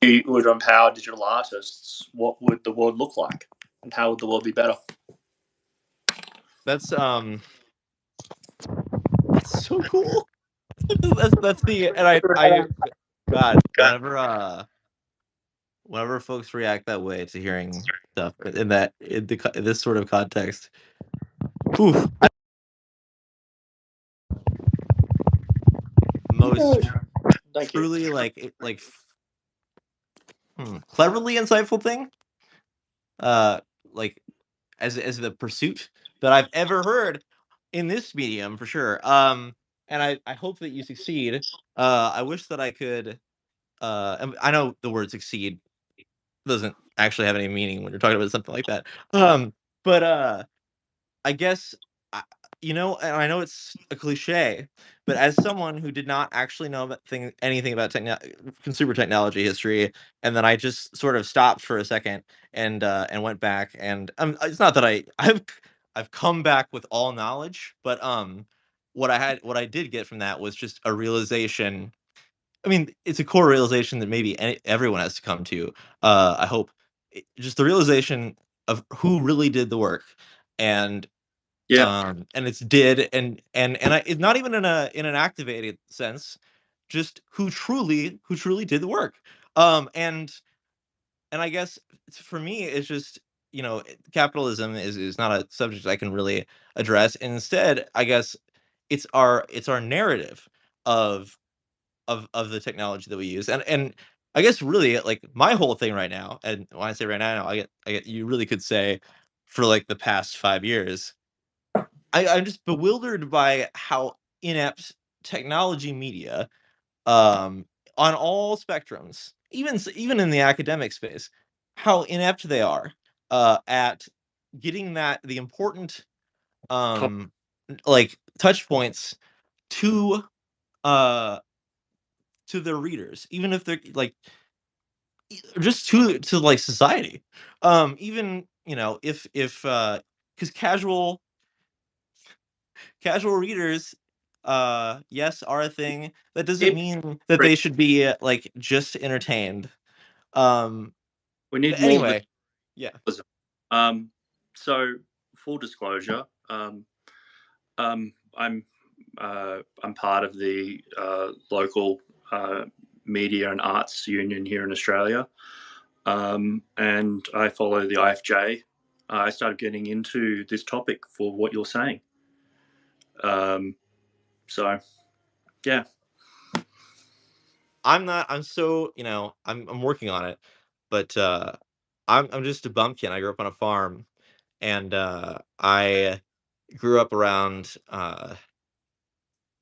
you would empower digital artists, what would the world look like, and how would the world be better? That's so cool. that's the and I God, whenever folks react that way to hearing stuff in this sort of context, oof, most Thank you. truly cleverly insightful thing, like as the pursuit that I've ever heard in this medium for sure. And I hope that you succeed. I wish that I could. I know the word succeed doesn't actually have any meaning when you're talking about something like that. But I guess, and I know it's a cliche, but as someone who did not actually know anything about consumer technology history, and then I just sort of stopped for a second and went back, and it's not that I've come back with all knowledge, but what I did get from that was just a realization. I mean, it's a core realization that maybe everyone has to come to. I hope just the realization of who really did the work, and Yeah. and it's did it's not even in an activated sense, just who truly did the work. Um and and I guess for me it's just, capitalism is not a subject I can really address. Instead, I guess it's our narrative of of the technology that we use. And I guess really like my whole thing right now, and when I say right now, I get you really could say for like the past 5 years, I'm just bewildered by how inept technology media, um, on all spectrums, even in the academic space, how inept they are at getting the important like touch points to uh their readers, even if they're like just to like society. Even if because casual readers, yes, are a thing. That doesn't It, mean that they should be like just entertained. Um, we need but more anyway, yeah. liberalism. Um, so, full disclosure, I'm I'm part of the local media and arts union here in Australia, and I follow the IFJ. I started getting into this topic for what you're saying. Um, so, yeah. I'm not. I'm so I'm working on it, but I'm just a bumpkin. I grew up on a farm, and I grew up around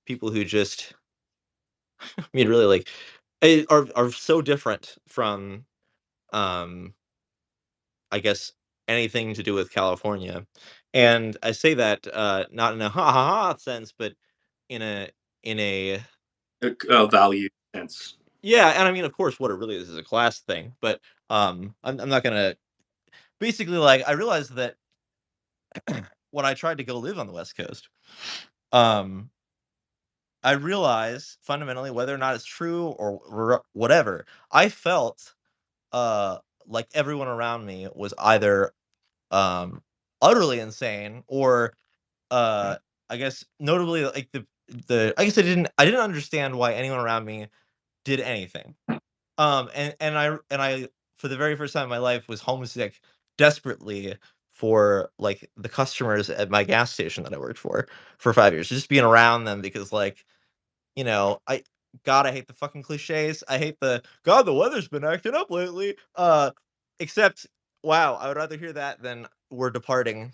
people who just, I mean, really like are so different from um I guess anything to do with California. And I say that not in a ha ha ha sense, but in a A value sense. yeah. And I mean, of course, what it really is a class thing. But I'm not gonna basically like I realized that when I tried to go live on the West Coast, um, I realized fundamentally whether or not it's true or whatever, I felt uh like everyone around me was either um utterly insane or I guess notably like the I guess I didn't understand why anyone around me did anything. And I for the very first time in my life was homesick desperately for like the customers at my gas station that I worked for 5 years. Just being around them because like, I hate the fucking cliches. I hate the God, the weather's been acting up lately. Except wow, I would rather hear that than we're departing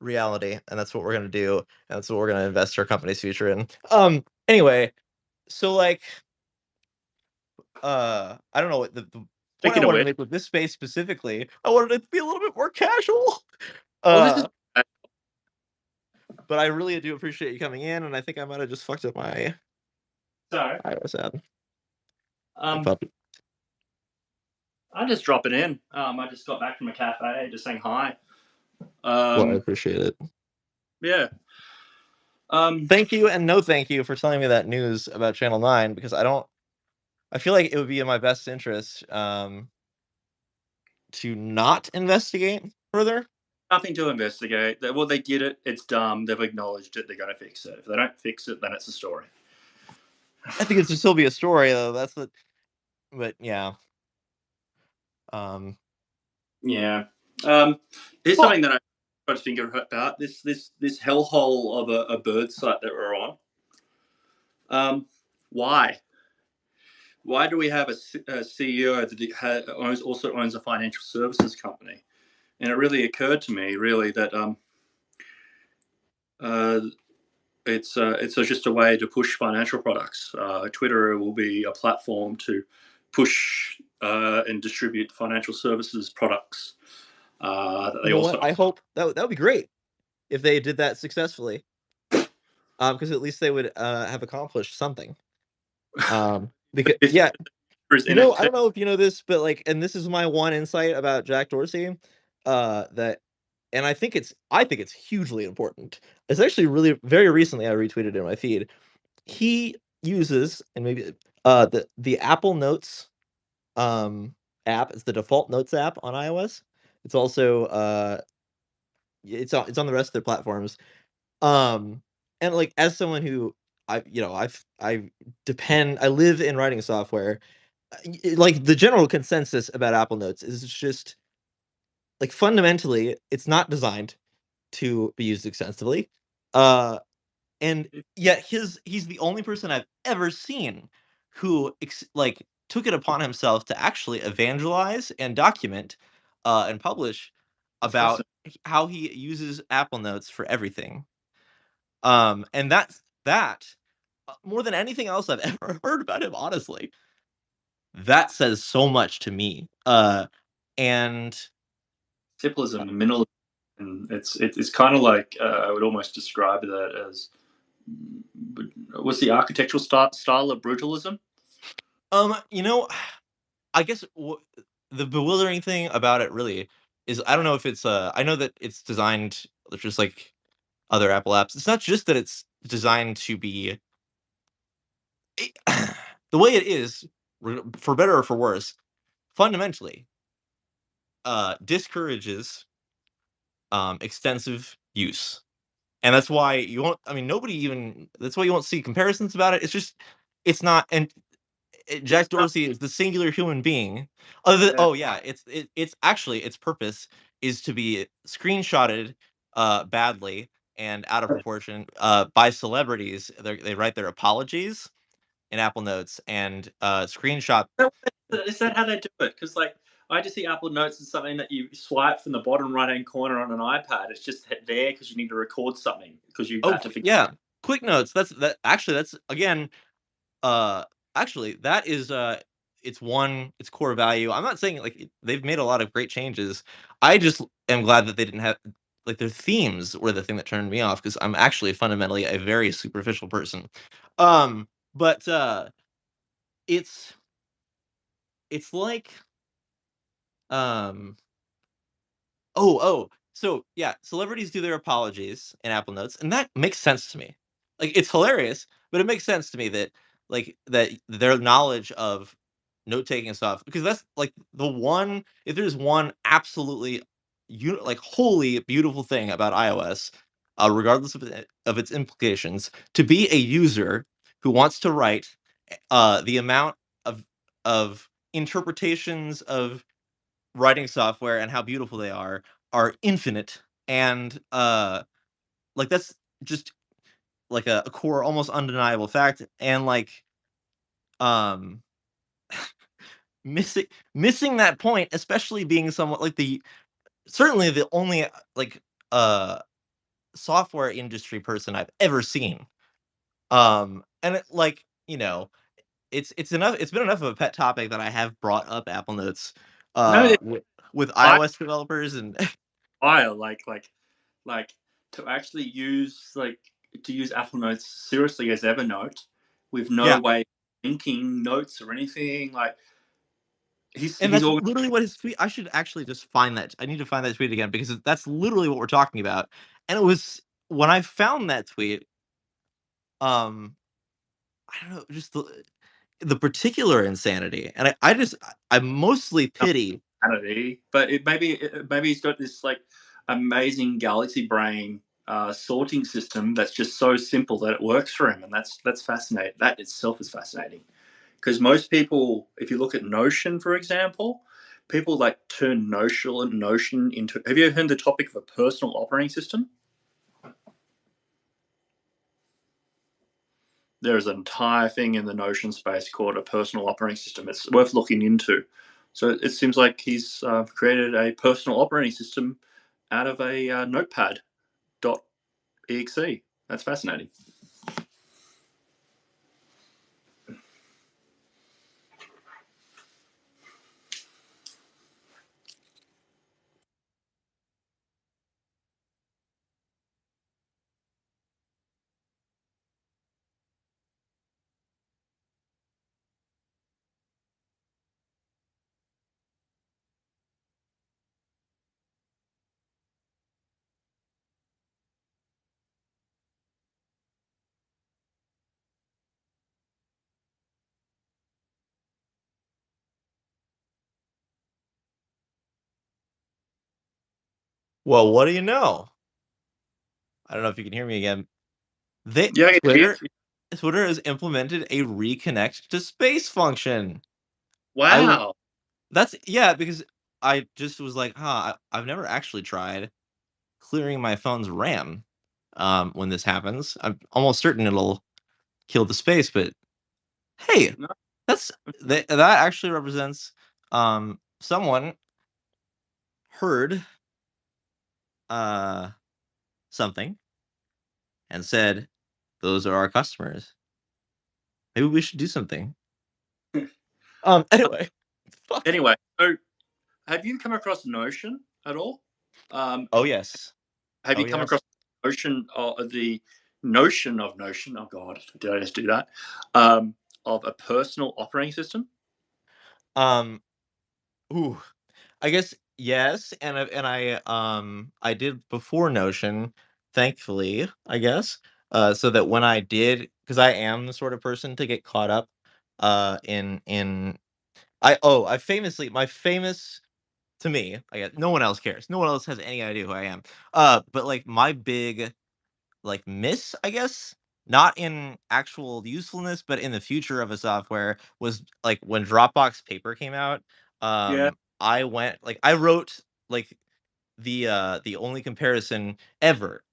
reality, and that's what we're gonna do, and that's what we're gonna invest our company's future in. Anyway, so like I don't know what the point I Speaking of wanted to which, make with this space specifically, I wanted it to be a little bit more casual. well, this is Uh but I really do appreciate you coming in, and I think I might have just fucked up my so. iOS ad. My Um, puppy. I'm just dropping in. I just got back from a cafe, just saying hi. Well, I Um, appreciate it. yeah. Um, Thank you and no thank you for telling me that news about Channel 9 because I don't I feel like it would be in my best interest, to not investigate further. Nothing to investigate. Well, they did it. It's dumb. They've acknowledged it. They're going to fix it. If they don't fix it, then it's a story. I think it should still be a story though, that's what but yeah. Um, Yeah. Um, Here's well, something that I got to think about. This hellhole of a bird site that we're on. Why? Why do we have a CEO that also owns a financial services company? And it really occurred to me, really, that uh, it's just a way to push financial products. Twitter will be a platform to push and distribute financial services products that you they know what? also. I hope that would be great if they did that successfully, because at least they would, have accomplished something. Because This yeah, is I NFT. don't know if you know this, but, like and this is my one insight about Jack Dorsey, that and I think it's hugely important. It's actually really very recently I retweeted in my feed. He uses and maybe, the Apple Notes, um, app. It's the default Notes app on iOS. It's also, it's on the rest of their platforms. And, like, as someone who I live in writing software, like, the general consensus about Apple Notes is it's just like, fundamentally, it's not designed to be used extensively, uh, and yet he's the only person I've ever seen who took it upon himself to actually evangelize and document, and publish That's about awesome. how he uses Apple Notes for everything. And more than anything else I've ever heard about him, honestly. That says so much to me. And Simplism, minimalism, and it's kind of like I would almost describe that as what's the architectural style of brutalism? you know, I guess the bewildering thing about it really is I don't know if it's I know that it's designed just like other Apple apps. It's not just that it's designed to be it, the way it is, for better or for worse, fundamentally discourages extensive use. And that's why you won't I mean nobody even that's why you won't see comparisons about it. It's just it's not and Jack It's not. Dorsey is the singular human being. Other Yeah. oh yeah, it's actually its purpose is to be screenshotted badly and out of proportion by celebrities. They write their apologies in Apple Notes and screenshot. Is that how they do it? Because like I just see Apple Notes as something that you swipe from the bottom right hand corner on an iPad. It's just there because you need to record something because you're Oh about to forget. yeah, quick notes. That's again Uh, actually, that is, its core value. I'm not saying, like, they've made a lot of great changes. I just am glad that they didn't have like, their themes were the thing that turned me off because 'cause I'm actually fundamentally a very superficial person. But, it's it's like, um so, yeah, celebrities do their apologies in Apple Notes, and that makes sense to me. Like, it's hilarious, but it makes sense to me that, that their knowledge of note-taking stuff because that's, like, the one if there's one absolutely wholly beautiful thing about iOS, regardless of its implications, to be a user who wants to write, the amount of interpretations of writing software and how beautiful they are infinite and that's just like a core almost undeniable fact and um missing that point especially being somewhat like the certainly the only like uh software industry person I've ever seen and it's been enough of a pet topic that I have brought up Apple Notes No, it's with I iOS developers and like to actually use to use Apple Notes seriously as Evernote with no yeah. way of linking notes or anything. Like And he's that's all literally what his tweet I should actually just find that. I need to find that tweet again because that's literally what we're talking about. And it was when I found that tweet, um, I don't know, the particular insanity, and I mostly pity. Insanity, but maybe he's got this like amazing galaxy brain sorting system that's just so simple that it works for him, and that's fascinating. That itself is fascinating because most people, if you look at Notion, for example, people like turn Notion into. Have you ever heard the topic of a personal operating system? There's an entire thing in the Notion space called a personal operating system. It's worth looking into. So it seems like he's created a personal operating system out of a notepad.exe. That's fascinating. Well, what do you know? I don't know if you can hear me again. They Yeah, I can hear Twitter you. Twitter has implemented a reconnect to space function. I w Wow. That's yeah, because I just was like, "Huh, I've never actually tried clearing my phone's RAM, when this happens. I'm almost certain it'll kill the space, but hey, No. that's that actually represents, someone heard, uh, something and said, 'Those are our customers. Maybe we should do something.'" Anyway, fuck. Anyway, so have you come across Notion at all? Um, Oh, yes. have Oh, you come yes. across the notion of Notion? Oh God, did I just do that? Um, of a personal operating system? Um, ooh, I guess yes, I did before Notion, thankfully, I guess, so that when I did, because I am the sort of person to get caught up, in I famously my famous to me, I guess no one else cares. No one else has any idea who I am. But, like, my big, like, miss, I guess, not in actual usefulness, but in the future of a software was, like, when Dropbox Paper came out, Yeah. I wrote, like, the only comparison ever,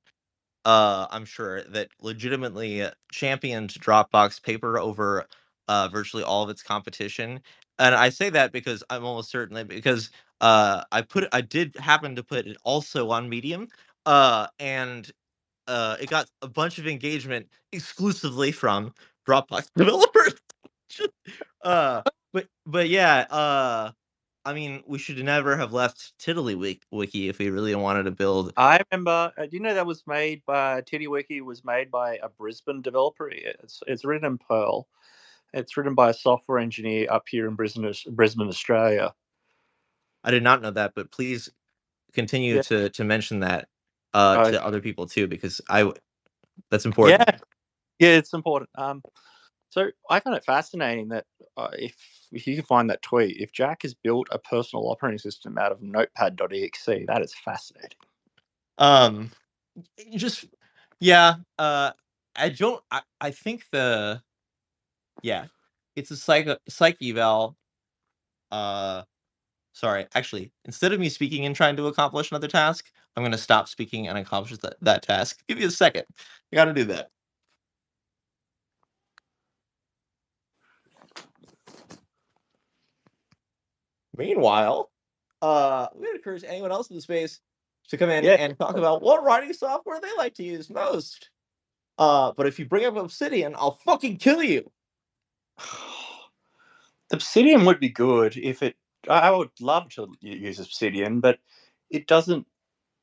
I'm sure, that legitimately championed Dropbox Paper over, virtually all of its competition, and I say that because I'm almost certain that because, I did happen to put it also on Medium, and it got a bunch of engagement exclusively from Dropbox developers. uh, but yeah, I mean, we should never have left Wiki if we really wanted to build. I remember. Do you know that was made by TiddlyWiki? Was made by a Brisbane developer. It's written in Perl. It's written by a software engineer up here in Brisbane, Australia. I did not know that, but please continue Yeah. to mention that Uh, to other people too, because that's yeah. important. Yeah. It's important. So I find it fascinating that if you can find that tweet, if Jack has built a personal operating system out of Notepad.exe, that is fascinating. Um, just yeah, I don't. I think yeah, it's a psych eval. Uh, Sorry, actually, instead of me speaking and trying to accomplish another task, I'm gonna stop speaking and accomplish that task. Give me a second. I gotta do that. Meanwhile, we'd encourage anyone else in the space to come in Yeah. and talk about what writing software they like to use most. But if you bring up Obsidian, I'll fucking kill you. Obsidian would be good if it. I would love to use Obsidian, but it doesn't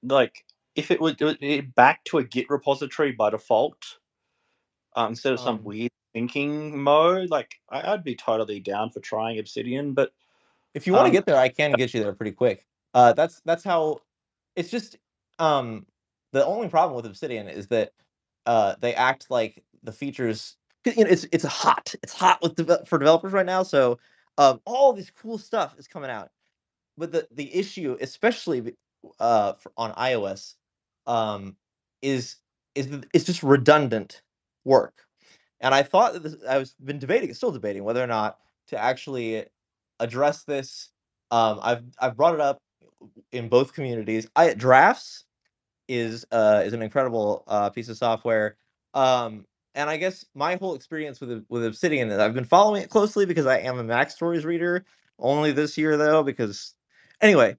like if it would do it back to a Git repository by default instead of some Um, weird syncing mode. Like I'd be totally down for trying Obsidian, but if you want to um, get there, I can get you there pretty quick. That's how. It's just um, the only problem with Obsidian is that they act like the features. it's hot. It's hot for developers right now. So all this cool stuff is coming out. But the issue, especially on iOS, um, is it's just redundant work. And I thought that I was been debating, still debating whether or not to actually address this. I've brought it up in both communities. I Drafts is an incredible piece of software. Um, and I guess my whole experience with Obsidian, I've been following it closely because I am a Mac Stories reader. Only this year though, because anyway,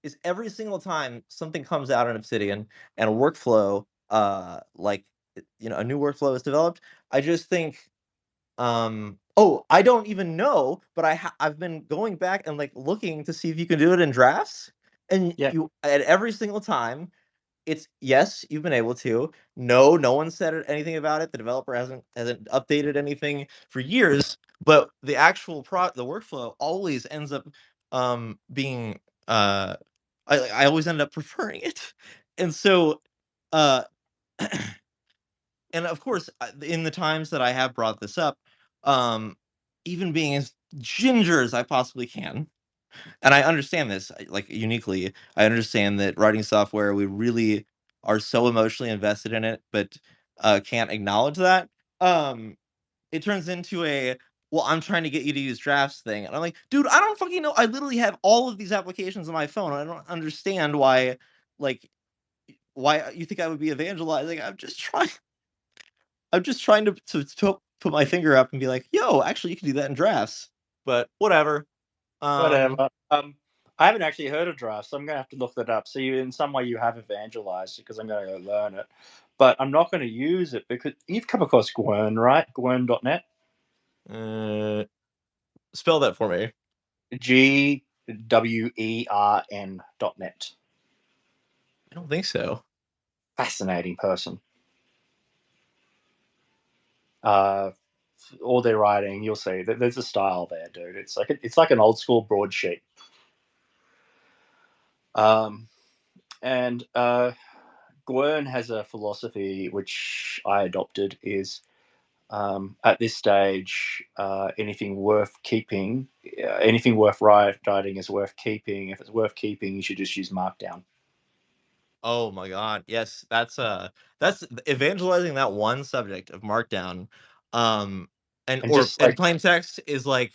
is every single time something comes out in Obsidian and a workflow, a new workflow is developed, I just think I don't even know, but I've been going back and like looking to see if you can do it in drafts, and Yeah. you at every single time it's yes, you've been able to. No, no one said anything about it. The developer hasn't updated anything for years, but the actual the workflow always ends up being I always end up preferring it. And so uh and of course, in the times that I have brought this up, um even being as ginger as I possibly can, and I understand this, like, uniquely. I understand that writing software, we really are so emotionally invested in it, but, can't acknowledge that. Um, it turns into "Well, I'm trying to get you to use drafts" thing, and I'm like, "Dude, I don't fucking know. I literally have all of these applications on my phone. I don't understand why, like, why you think I would be evangelizing. I'm just trying to put my finger up and be like, 'Yo, actually, you can do that in drafts.'" But whatever. Um Whatever. I haven't actually heard of Draft, so I'm gonna have to look that up. So you, in some way, you have evangelized it because I'm gonna go learn it, but I'm not gonna use it because you've come across Gwern, right? Gwern.net. Uh, spell that for me. GWERN.net. I don't think so. Fascinating person. Uh, all their writing, you'll see that there's a style there, dude. It's like an old school broadsheet. Um, and Gwern has a philosophy which I adopted is at this stage, anything worth keeping, anything worth writing is worth keeping. If it's worth keeping, you should just use Markdown. Oh my god, yes, that's evangelizing that one subject of Markdown, um, And just and like, plain text is like,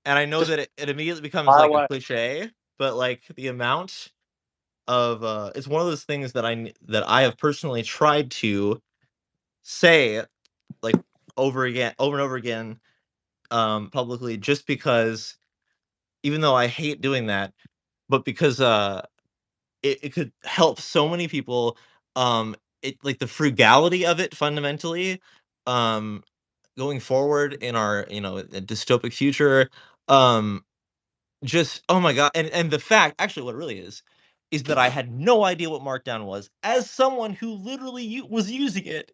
and I know just that it immediately becomes fire like a away. cliche, but like the amount of it's one of those things that that I have personally tried to say like over and over again, publicly, just because even though I hate doing that, but because it could help so many people. Like the frugality of it fundamentally, um, going forward in our dystopic future. Um, just oh my god, and the fact actually what it really is that I had no idea what Markdown was as someone who literally was using it.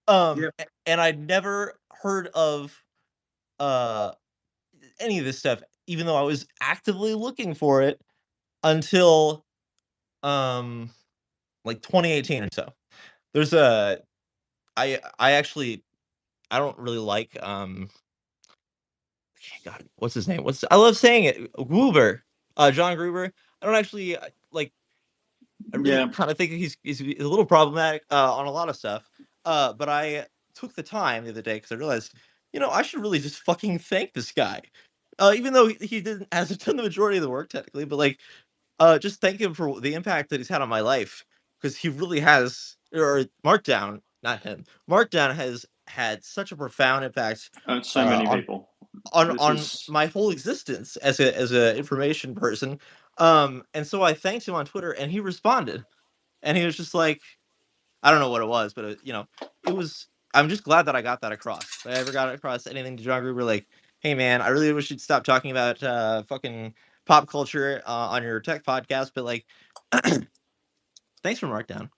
Yeah. And I'd never heard of uh any of this stuff, even though I was actively looking for it until um like 2018 or so. There's a I actually I don't really like God, what's his name? I love saying it. Gruber. John Gruber. I don't actually like I really Yeah. kind of think he's a little problematic on a lot of stuff. But I took the time the other day because I realized, I should really just fucking thank this guy. Even though he didn't hasn't done the majority of the work technically, but like just thank him for the impact that he's had on my life because he really has. Or Markdown, not him. Markdown has had such a profound impact So many on people. This on is my whole existence as a information person. And so I thanked him on Twitter, and he responded, and he was just like, I don't know what it was, but it was. I'm just glad that I got that across. If I ever got across anything to John Gruber, like, hey man, I really wish you'd stop talking about fucking pop culture on your tech podcast, but like, thanks for Markdown.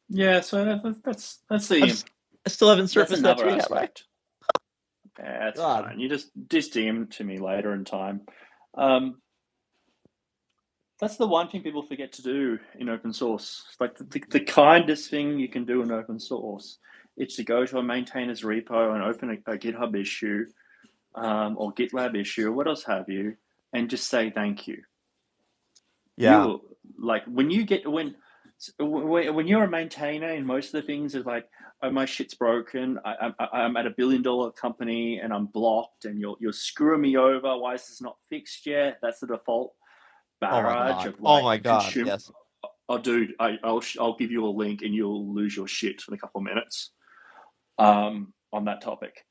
yeah. So that's I'm the s- I still haven't that's surfaced that another tweet, have I? aspect. Yeah, that's God. fine. You just DM to me later in time. Um, that's the one thing people forget to do in open source. Like the kindest thing you can do in open source It's to go to a maintainer's repo and open a GitHub issue or GitLab issue or what else have you, and just say thank you. Yeah. You like when you're a maintainer and most of the things is like, oh, my shit's broken. I'm at $1 billion company and I'm blocked and you're screwing me over. Why is this not fixed yet? That's the default Oh my barrage god. of Oh like my god. Yes. Oh, dude, I'll give you a link and you'll lose your shit in a couple of minutes on that topic.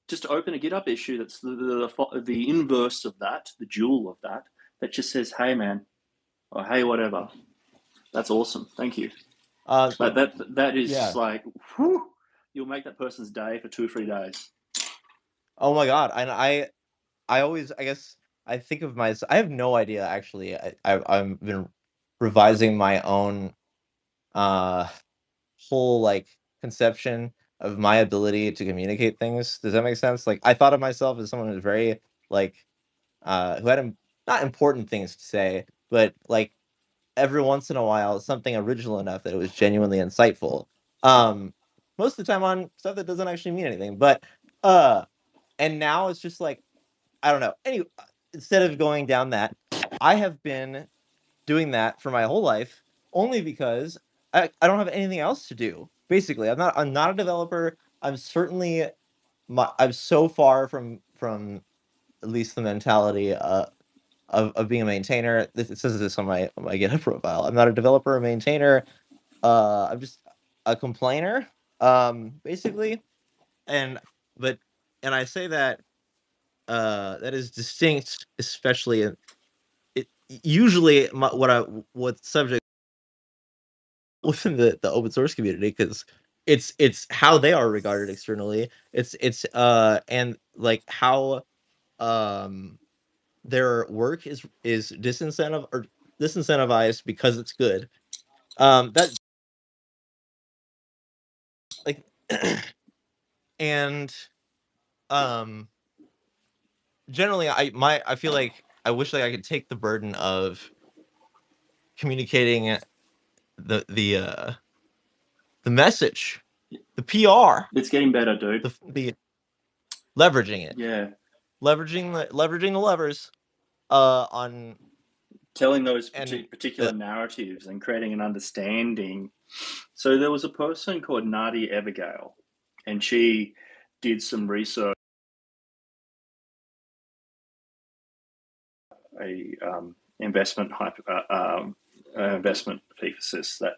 Just to open a GitHub issue that's the inverse of that, the jewel of that just says, hey, man, or hey, whatever. That's awesome. Thank you. Like that is yeah. like, whew, you'll make that person's day for 2 or 3 days. Oh my god. And I always, I guess, I think of myself. I have no idea actually. I've been revising my own whole like conception of my ability to communicate things. Does that make sense? Like I thought of myself as someone who's very like who had not important things to say, but like every once in a while something original enough that it was genuinely insightful. Most of the time on stuff that doesn't actually mean anything. But and now it's just like I don't know. Anyway, instead of going down that, I have been doing that for my whole life only because I don't have anything else to do. Basically, I'm not a developer. I'm certainly I'm so far from at least the mentality of being a maintainer. It says this on my GitHub profile. I'm not a developer or maintainer. I'm just a complainer, basically. And but and I say that that is distinct, especially in it. Usually, what subject within the open source community because it's how they are regarded externally. It's and like how um their work is disincentivized because it's good. That like and um generally I feel like I wish like I could take the burden of communicating the message, the PR, It's getting better, dude. the leveraging it, Yeah. leveraging the levers on Telling those and particular narratives and creating an understanding. So there was a person called Nadia Abigail, and she did some research, a investment investment thesis that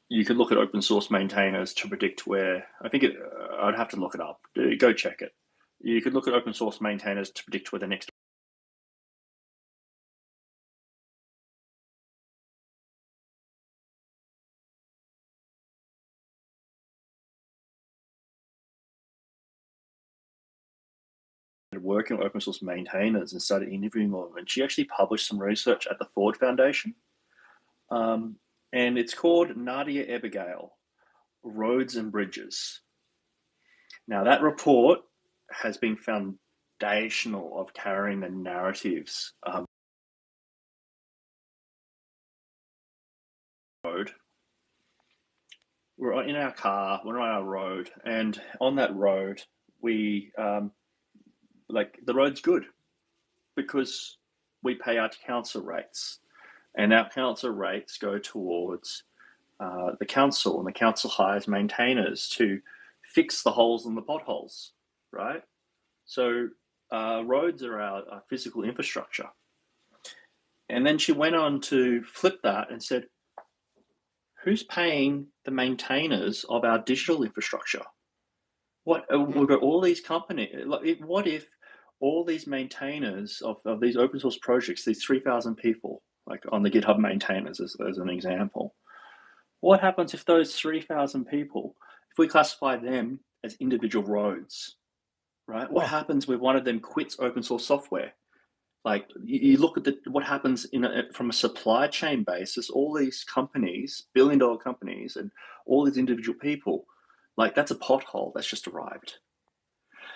you could look at open source maintainers to predict where. I'd have to look it up. Go check it. You could look at open source maintainers to predict where the next working with open source maintainers and started interviewing all of them. And she actually published some research at the Ford Foundation. And it's called Nadia Abigail, Roads and Bridges. Now, that report has been foundational of carrying the narratives road. We're in our car, we're on our road, and on that road, we like the road's good because we pay our council rates, and our council rates go towards the council, and the council hires maintainers to fix the holes in the potholes, right? So roads are our physical infrastructure. And then she went on to flip that and said, who's paying the maintainers of our digital infrastructure? We've got all these companies. What if all these maintainers of these open source projects, these 3,000 people, like on the GitHub maintainers as an example, what happens if those 3,000 people, if we classify them as individual roads, right? What happens when one of them quits open source software? Like you look at what happens from a supply chain basis, all these companies, billion-dollar companies, and all these individual people, like that's a pothole that's just arrived.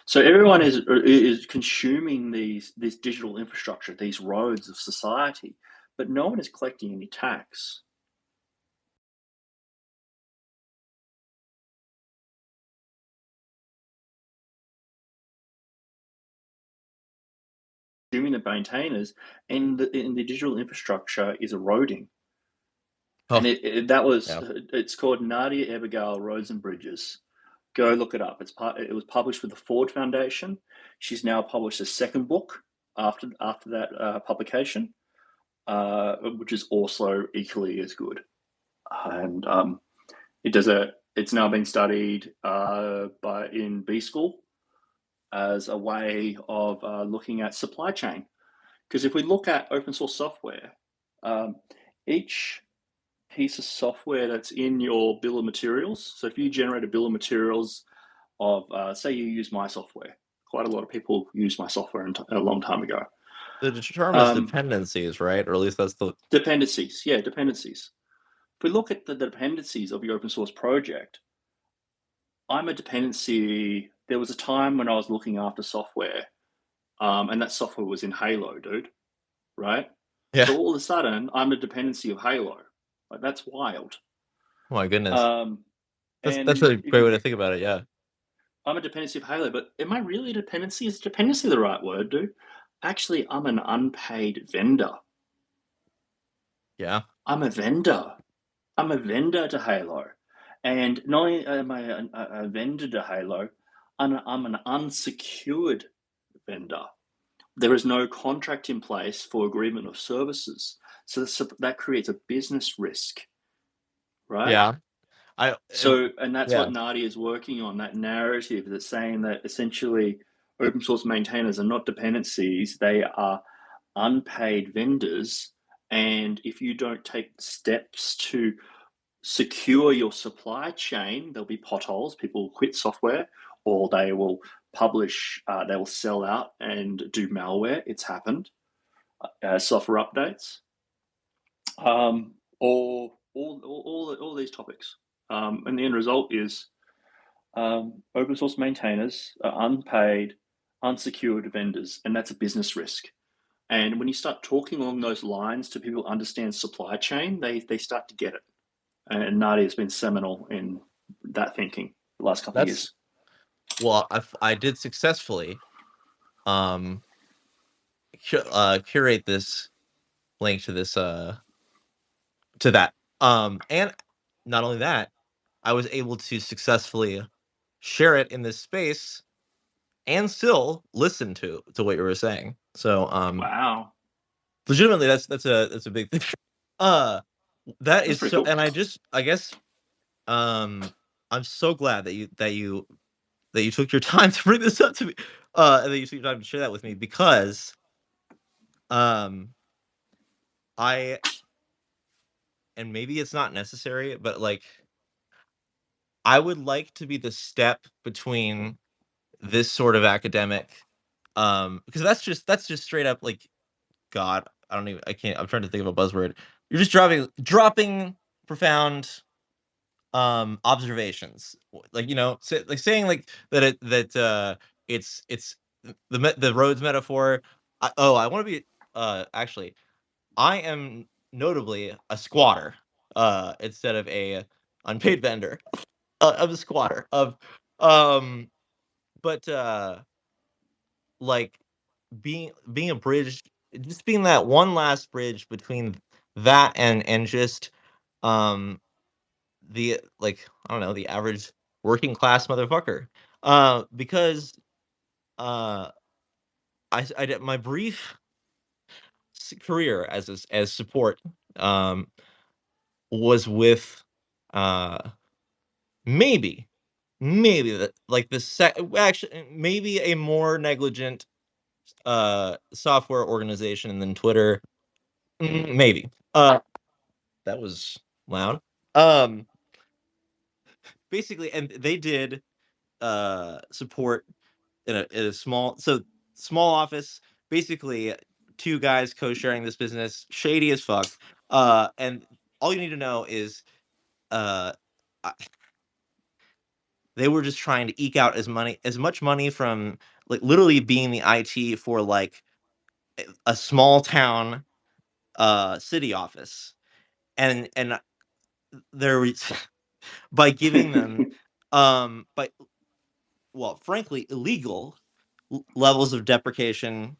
So everyone is consuming this digital infrastructure, these roads of society, but no one is collecting any tax. consuming the maintainers, and the digital infrastructure is eroding. Oh, And yeah. it's called Nadia Abigail Roads and Bridges. Go look it up. It was published with the Ford Foundation. She's now published a second book after that publication, which is also equally as good. And it's now been studied in B School as a way of looking at supply chain. Because if we look at open source software, each piece of software that's in your bill of materials. So if you generate a bill of materials of, say you use my software, quite a lot of people use my software a long time ago. The term is dependencies, right? Or at least that's the dependencies. Yeah, dependencies. If we look at the dependencies of your open source project, I'm a dependency. There was a time when I was looking after software, and that software was in Halo, dude. Right? yeah. So all of a sudden, I'm a dependency of Halo. Like, that's wild. Oh my goodness. That's And a great way to think about it. Yeah. I'm a dependency of Halo, but am I really a dependency? Is dependency the right word, dude? Actually, I'm an unpaid vendor. Yeah. I'm a vendor. I'm a vendor to Halo. And not only am I a vendor to Halo, I'm an unsecured vendor. There is no contract in place for agreement of services. So that creates a business risk, right? Yeah. And that's what Nadia is working on, that narrative that's saying that essentially open source maintainers are not dependencies, they are unpaid vendors. And if you don't take steps to secure your supply chain, there'll be potholes. People will quit software, or they will they will sell out and do malware. It's happened. Software updates, or all these topics. And the end result is open source maintainers are unpaid, unsecured vendors, and that's a business risk. And when you start talking along those lines to people who understand supply chain, they start to get it. And Nadia has been seminal in that thinking the last couple of years. Well, I did successfully curate this link to this to that. And not only that, I was able to successfully share it in this space and still listen to what you were saying. So Wow, legitimately that's a big thing. Uh that that's is pretty so, cool. and I guess I'm so glad that you took your time to bring this up to me. And that you took your time to share that with me, because um I and maybe it's not necessary, but like I would like to be the step between this sort of academic, because that's just straight up like, God, I can't, I'm trying to think of a buzzword. You're just dropping profound observations, like, like saying like it's the roads metaphor. I want to be, actually, I am notably a squatter, instead of a unpaid vendor, of a squatter of, um but like being a bridge, just being that one last bridge between that and just um the, like, I don't know, the average working class motherfucker. Because uh I did my brief career as support, um was with, uh maybe the, like, actually maybe a more negligent software organization than Twitter. Maybe. That was loud. Um Basically, and they did support in a small office, basically two guys co-sharing this business, shady as fuck. And all you need to know is, uh I- they were just trying to eke out as much money from, like, literally being the IT for, like, a small town city office. And there was by giving them, by, well, frankly, illegal levels of deprecation,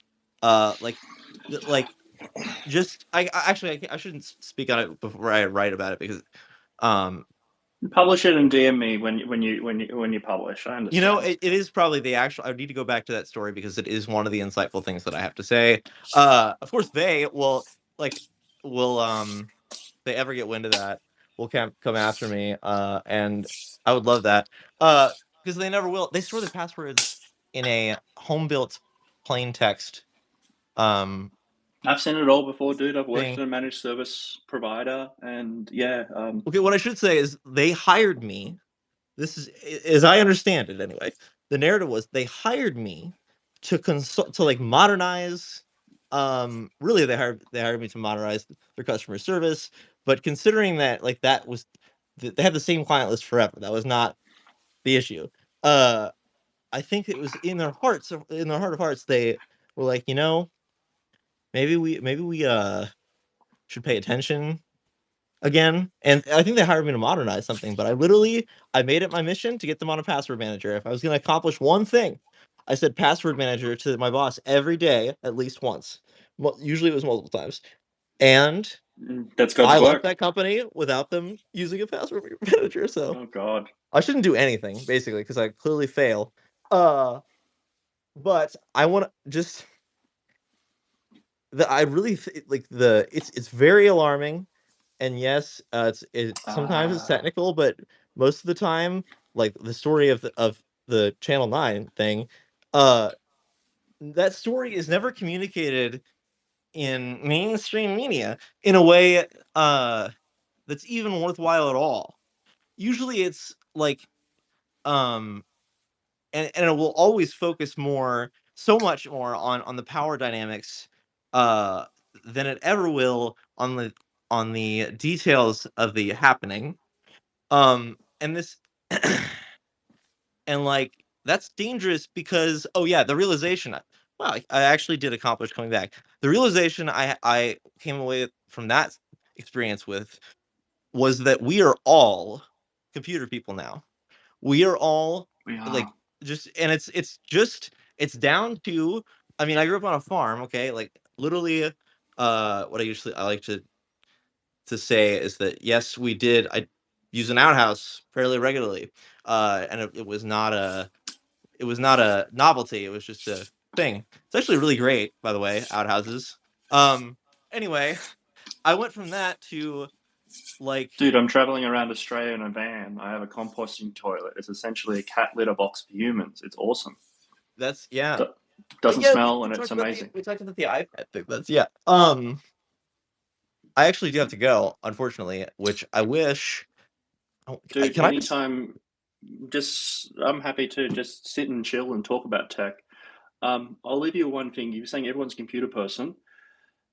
Like, just I shouldn't speak on it before I write about it because Publish it and DM me when you publish. I understand. it is probably the actual. I need to go back to that story because it is one of the insightful things that I have to say. Of course, they will like will they ever get wind of that will come after me. And I would love that. Because they never will. They store their passwords in a home built plain text I've seen it all before, dude. I've worked thing. at a managed service provider, and yeah. Okay, what I should say is they hired me. This is, as I understand it anyway. The narrative was they hired me to consult to like modernize. Really, they hired me to modernize their customer service. But considering that like that was they had the same client list forever, that was not the issue. I think it was in their hearts, in their heart of hearts, they were like, maybe we should pay attention again. And I think they hired me to modernize something, but I made it my mission to get them on a password manager. If I was going to accomplish one thing, I said password manager to my boss every day, at least once. Usually it was multiple times. And That's God's I left work. that company without them using a password manager. So Oh God. I shouldn't do anything basically because I clearly fail. But I want to just I really like it's very alarming. And yes, it sometimes it's technical, but most of the time, like the story of the Channel 9 thing, uh, that story is never communicated in mainstream media in a way that's even worthwhile at all. Usually it's like um and it will always focus so much more on the power dynamics uh than it ever will on the details of the happening. And this and like that's dangerous because oh yeah, the realization wow, I actually did accomplish coming back. The realization I came away from that experience with was that we are all computer people now. We are all We like are. just and it's down to I mean, I grew up on a farm, okay? Like literally what I like to say is that yes, I use an outhouse fairly regularly. And it was not a novelty, it was just a thing. It's actually really great, by the way, outhouses. Anyway, I went from that to like Dude, I'm traveling around Australia in a van. I have a composting toilet. It's essentially a cat litter box for humans. It's awesome. that's yeah. Doesn't Yeah, smell and it's amazing. we talked about the iPad thing. That's yeah. I actually do have to go, unfortunately, which I wish. Oh, Dude, can I just anytime, I'm happy to just sit and chill and talk about tech. I'll leave you one thing. You were saying everyone's a computer person.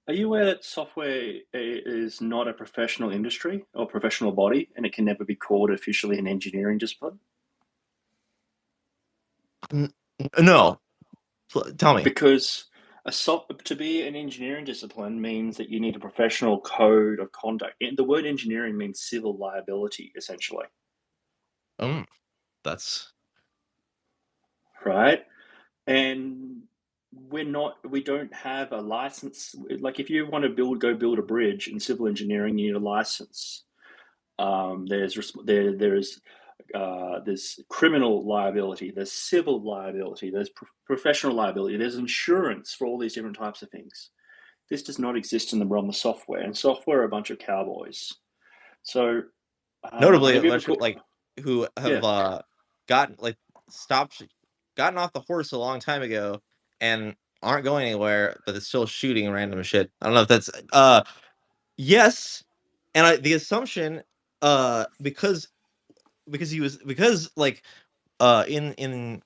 Are you aware that software is not a professional industry or professional body, and it can never be called officially an engineering discipline? no? Tell me. Because to be an engineering discipline means that you need a professional code of conduct. The word engineering means civil liability, essentially, Um, that's right? And we don't have a license. Like if you want to go build a bridge in civil engineering, you need a license. There's criminal liability, there's civil liability, there's professional liability, there's insurance for all these different types of things. This does not exist in the realm of software, and software are a bunch of cowboys. So, notably a have you ever bunch of caught? like who have Yeah, gotten like stopped gotten off the horse a long time ago and aren't going anywhere, but it's still shooting random shit. I don't know if that's yes, and the assumption because he was because like in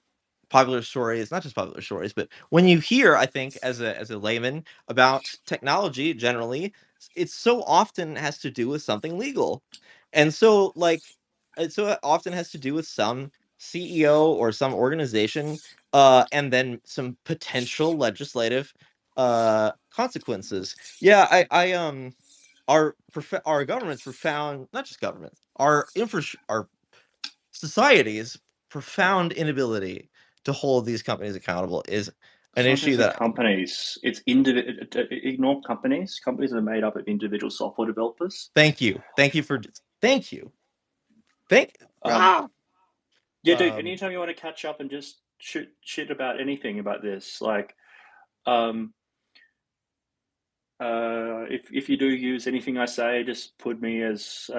popular stories, not just popular stories, but when you hear, I think, as a layman about technology generally, it so often has to do with something legal, and so like it so often has to do with some CEO or some organization, and then some potential legislative consequences. Yeah, our government's profound, not just governments, our society's profound inability to hold these companies accountable is an It's not issue just the that companies. It's ignore companies. Companies are made up of individual software developers. thank you thank you for thank you thank Um, ah! yeah, dude. Anytime you want to catch up and just shoot shit about anything about this, like, um, if you do use anything I say, just put me as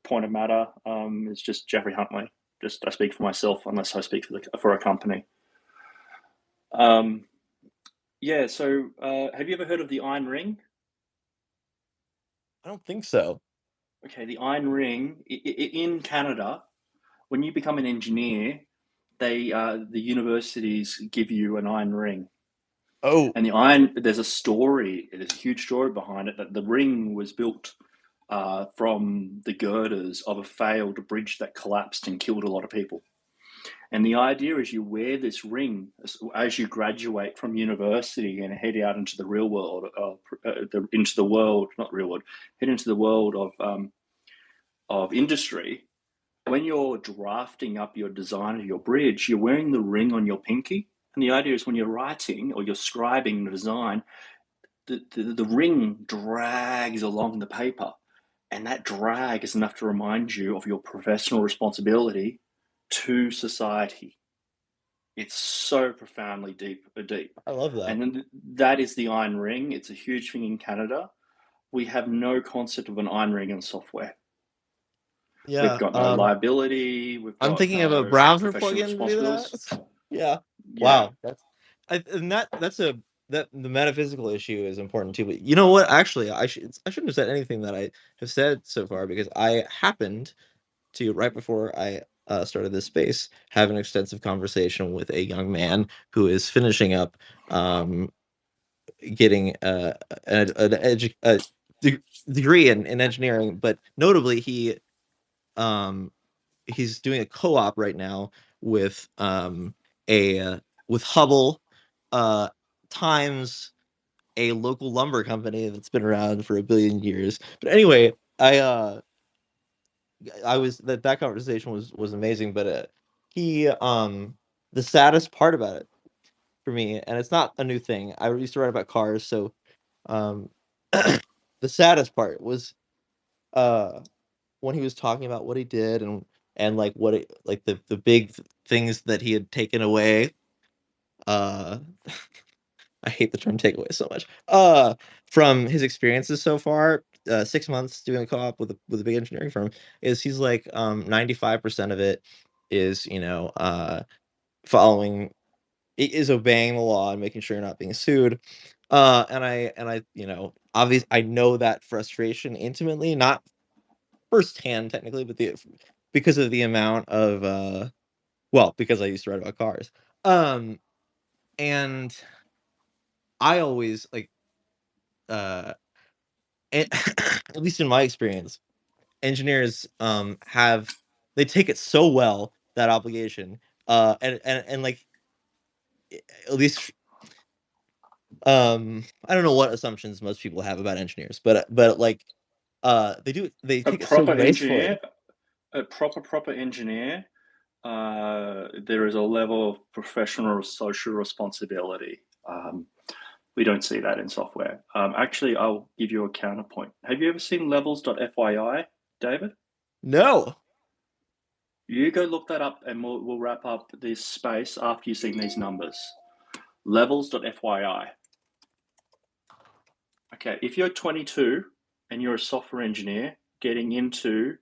point of matter. It's just Jeffrey Huntley. Just I speak for myself, unless I speak for a company. Yeah. So, have you ever heard of the Iron Ring? I don't think so. Okay, the Iron Ring in Canada. When you become an engineer, the universities give you an iron ring, Oh, and there's a story. There's a huge story behind it that the ring was built from the girders of a failed bridge that collapsed and killed a lot of people. And the idea is you wear this ring as you graduate from university and head out into the real world, into the world, not real world, head into the world of industry. When you're drafting up your design of your bridge, you're wearing the ring on your pinky. And the idea is when you're writing or you're scribing the design, the ring drags along the paper. And that drag is enough to remind you of your professional responsibility to society. It's so profoundly deep. I love that. And then that is the iron ring. It's a huge thing in Canada. We have no concept of an iron ring in software. We've Yeah. got no liability. We've I'm got thinking of a no browser professional plugin to do responsibilities. that. Yeah. Yeah. Wow. And that's a that the metaphysical issue is important too. But you know what? Actually, I shouldn't have said anything that I have said so far because I happened to right before I started this space have an extensive conversation with a young man who is finishing up getting a degree in engineering, but notably um he's doing a co-op right now with a with Hubble times a local lumber company that's been around for a billion years. But anyway, I was that conversation was amazing, but he the saddest part about it for me, and it's not a new thing. I used to write about cars, so um the saddest part was uh when he was talking about what he did and like what it like the big things that he had taken away. Uh, I hate the term takeaway so much. From his experiences so far, 6 months doing a co-op with a big engineering firm, is he's like 95% of it is following is obeying the law and making sure you're not being sued. And I obviously I know that frustration intimately, not firsthand technically, but the because of the amount of well, because I used to write about cars. Um and I always like uh and at least in my experience, engineers have they take it so well, that obligation. And like at least I don't know what assumptions most people have about engineers, but like they A take it so proper gracefully. engineer, a proper engineer, there is a level of professional or social responsibility. We don't see that in software. Actually, I'll give you a counterpoint. Have you ever seen levels.fyi, David? No. You go look that up and we'll wrap up this space after you've seen these numbers. Levels.fyi. Okay, if you're 22 and you're a software engineer getting into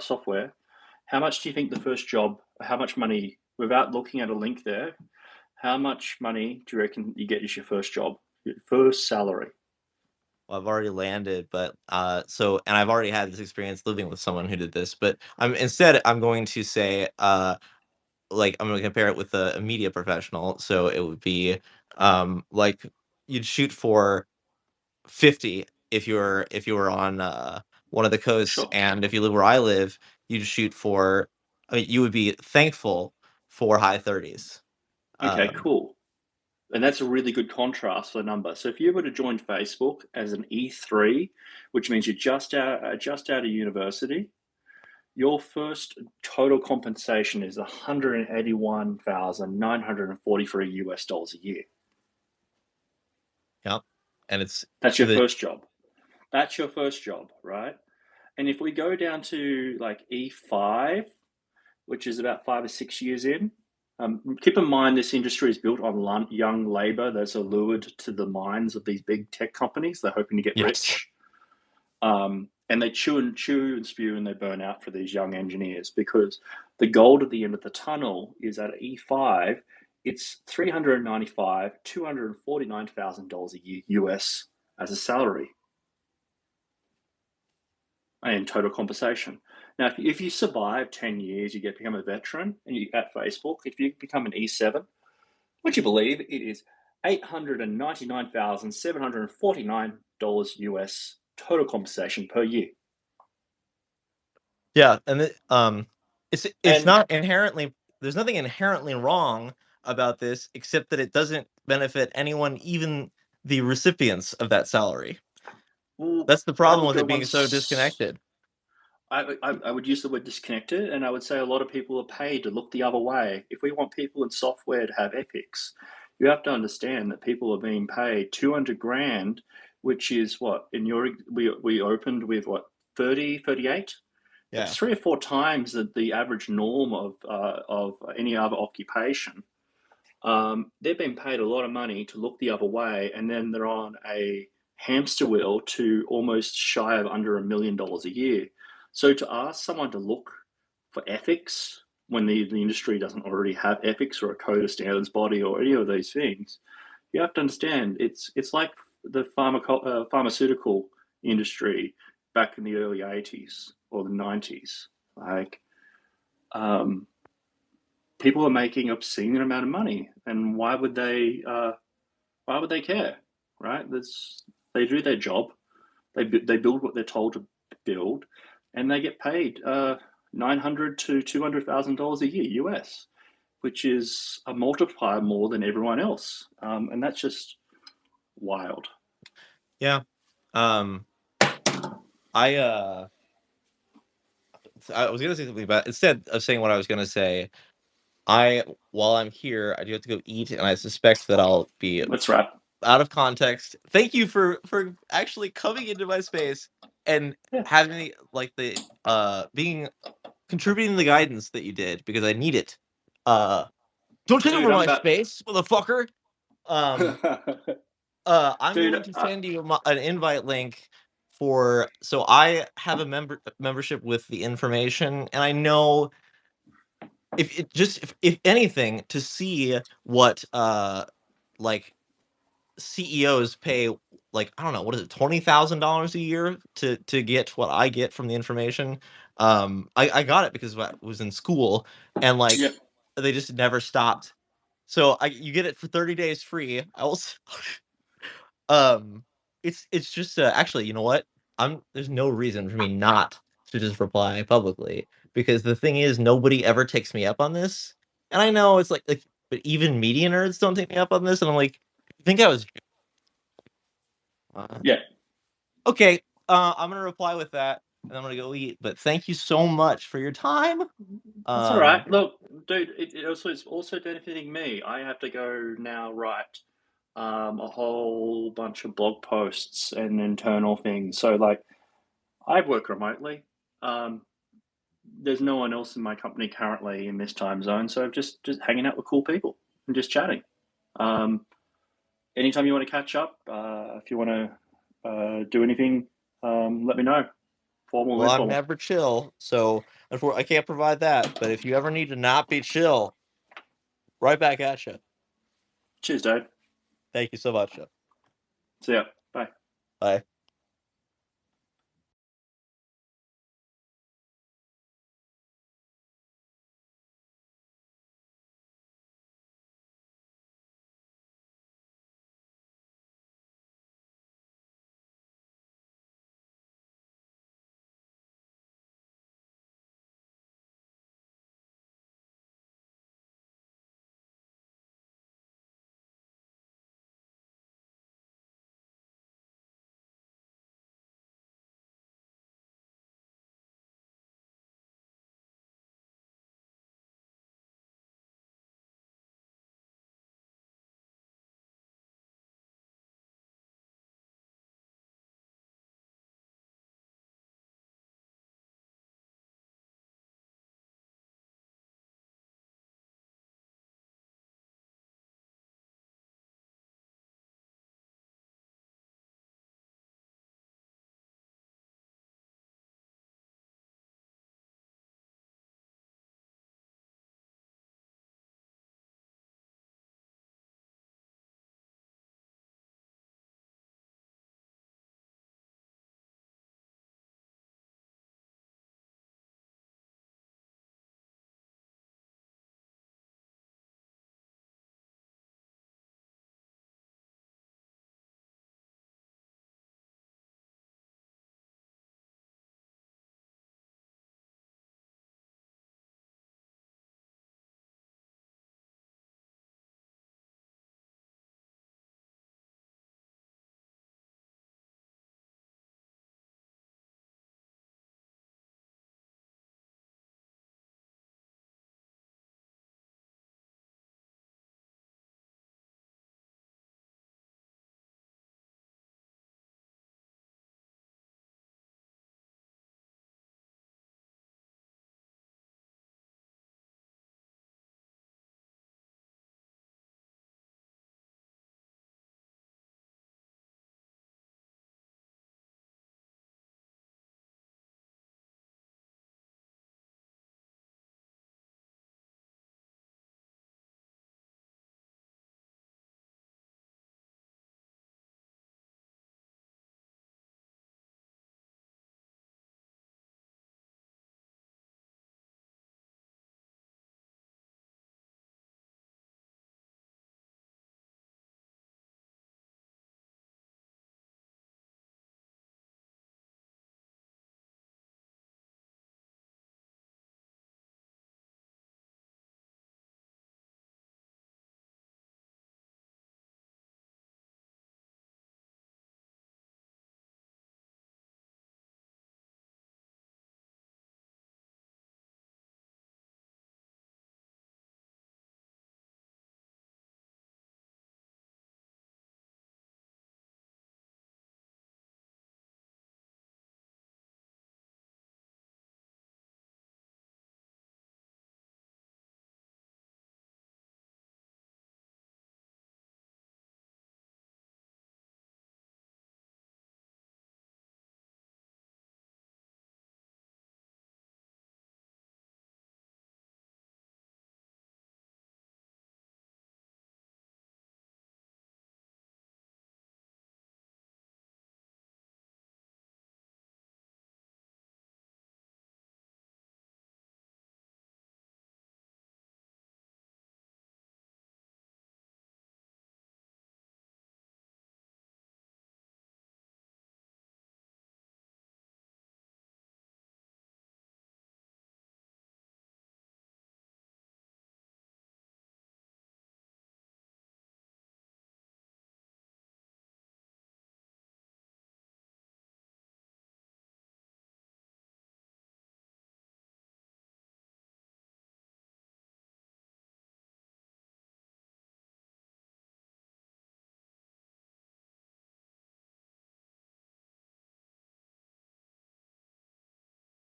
software, how much do you think the first job, how much money, without looking at a link there, how much money do you reckon you get as your first job, your first salary? Well, I've already landed, but and I've already had this experience living with someone who did this, but I'm going to say like I'm going to compare it with a media professional, so it would be like you'd shoot for 50 if you were on one of the coasts, Sure. and if you live where I live, you'd shoot for I mean, you would be thankful for high 30s. Okay, Um, cool. And that's a really good contrast for the number. So if you were to join Facebook as an E3, which means you're just out of university, your first total compensation is 181,943 US dollars a year. Yep. And That's your first job. That's your first job, right? And if we go down to like E5, which is about 5 or 6 years in, keep in mind this industry is built on young labor that's allured to the minds of these big tech companies. They're hoping to get rich. And they chew and spew and they burn out for these young engineers, because the gold at the end of the tunnel is at E5, it's $249,000 a year US as a salary and total compensation. Now, if you survive 10 years, you become a veteran, and you at Facebook, if you become an E7, would you believe it is $899,749 US total compensation per year. Yeah, and it's not inherently, there's nothing inherently wrong about this, except that it doesn't benefit anyone, even the recipients of that salary. Well, That's the problem with it being so disconnected. I would use the word disconnected, and I would say a lot of people are paid to look the other way. If we want people in software to have ethics, you have to understand that people are being paid 200 grand, which is what, in your, we opened with what, 30, 38? Yeah. It's 3 or 4 times the average norm of any other occupation. They're being paid a lot of money to look the other way, and then they're on a hamster wheel to almost shy of under $1 million a year. So to ask someone to look for ethics when the industry doesn't already have ethics or a code of standards body or any of these things, you have to understand it's like the pharmaceutical industry back in the early 80s or the 90s. Like, people are making obscene amount of money, and why would they care, right? They do their job, they build what they're told to build, and they get paid $900,000 to $200,000 a year US, which is a multiplier more than everyone else, and that's just wild. Yeah. I was gonna say something, but instead of saying what I was gonna say, while I'm here, I do have to go eat, and I suspect that I'll be Let's wrap. out of context. Thank you for actually coming into my space and having me, like, the contributing the guidance that you did, because I need it. Don't take over my space, motherfucker. I'm going to send you an invite link for, so I have a membership with the information, and I know if anything, to see what like CEOs pay, like, I don't know, what is it, $20,000 a year to get what I get from the information. I got it because I was in school, and like, they just never stopped. So you get it for 30 days free. I also it's just actually, you know what? There's no reason for me not to just reply publicly, because the thing is, nobody ever takes me up on this. And I know it's like, but even media nerds don't take me up on this, and I'm like, I think I was okay, I'm gonna reply with that, and I'm gonna go eat. But thank you so much for your time. That's all right. Look, dude, it's also benefiting me. I have to go now write a whole bunch of blog posts and internal things. So, like, I work remotely. There's no one else in my company currently in this time zone, so just hanging out with cool people and just chatting. Anytime you want to catch up, if you want to do anything, let me know. Formal or informal. I'm never chill, so I can't provide that. But if you ever need to not be chill, right back at you. Cheers, Dave. Thank you so much. See ya. Bye. Bye.